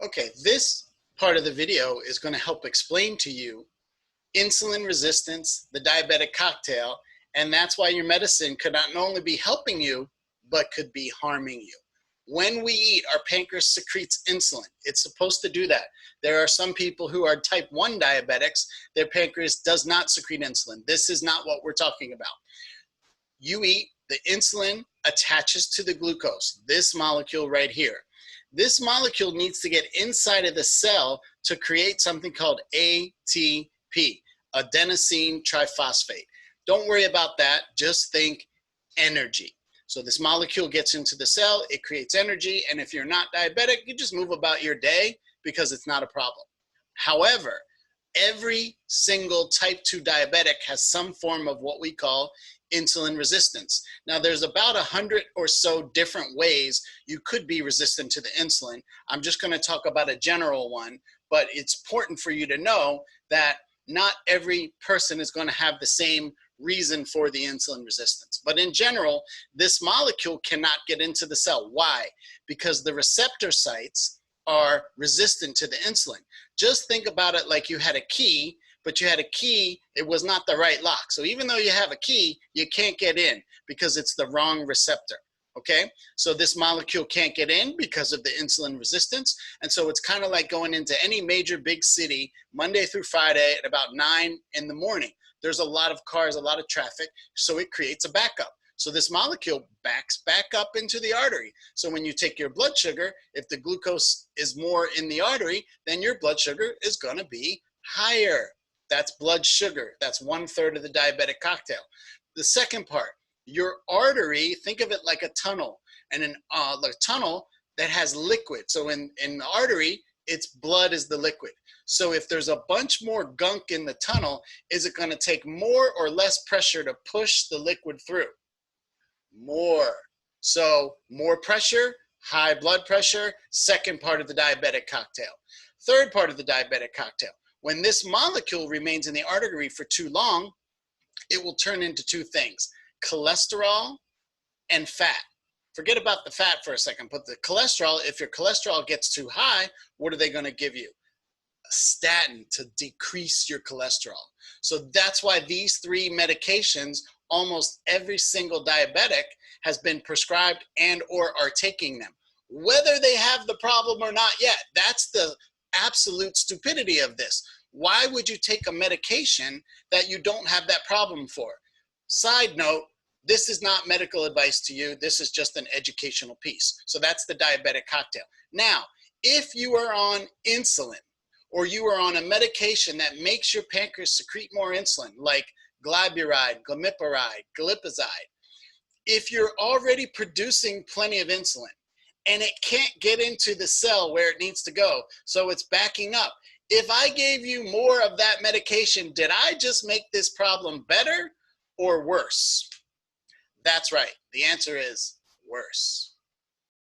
Okay, this part of the video is going to help explain to you insulin resistance, the diabetic cocktail, and that's why your medicine could not only be helping you, but could be harming you. When we eat, our pancreas secretes insulin. It's supposed to do that. There are some people who are type 1 diabetics, their pancreas does not secrete insulin. This is not what we're talking about. You eat, the insulin attaches to the glucose, this molecule right here. This molecule needs to get inside of the cell to create something called ATP, adenosine triphosphate. Don't worry about that, just think energy. So this molecule gets into the cell, it creates energy, and if you're not diabetic, you just move about your day because it's not a problem. However, every single type 2 diabetic has some form of what we call insulin resistance. Now there's about 100 or so different ways you could be resistant to the insulin. I'm just going to talk about a general one, but it's important for you to know that not every person is going to have the same reason for the insulin resistance. But in general, this molecule cannot get into the cell. Why? Because the receptor sites are resistant to the insulin. Just think about it like you had a key, but you had a key, it was not the right lock. So even though you have a key, you can't get in because it's the wrong receptor, okay? So this molecule can't get in because of the insulin resistance. And so it's kind of like going into any major big city Monday through Friday at about 9 in the morning. There's a lot of cars, a lot of traffic, so it creates a backup. So this molecule backs back up into the artery. So when you take your blood sugar, if the glucose is more in the artery, then your blood sugar is gonna be higher. That's blood sugar. That's 1/3 of the diabetic cocktail. The second part, your artery, think of it like a tunnel, and a tunnel that has liquid. So in the artery, its blood is the liquid. So if there's a bunch more gunk in the tunnel, is it going to take more or less pressure to push the liquid through? More. So more pressure, high blood pressure, second part of the diabetic cocktail. Third part of the diabetic cocktail. When this molecule remains in the artery for too long, it will turn into two things, cholesterol and fat. Forget about the fat for a second, but the cholesterol, if your cholesterol gets too high, what are they going to give you? A statin to decrease your cholesterol. So that's why these three medications, almost every single diabetic has been prescribed and or are taking them. Whether they have the problem or not yet, that's the absolute stupidity of this. Why would you take a medication that you don't have that problem for? Side note, this is not medical advice to you. This is just an educational piece. So that's the diabetic cocktail. Now, if you are on insulin or you are on a medication that makes your pancreas secrete more insulin, like glyburide, glipizide, if you're already producing plenty of insulin and it can't get into the cell where it needs to go, so it's backing up. If I gave you more of that medication, did I just make this problem better or worse? That's right. The answer is worse.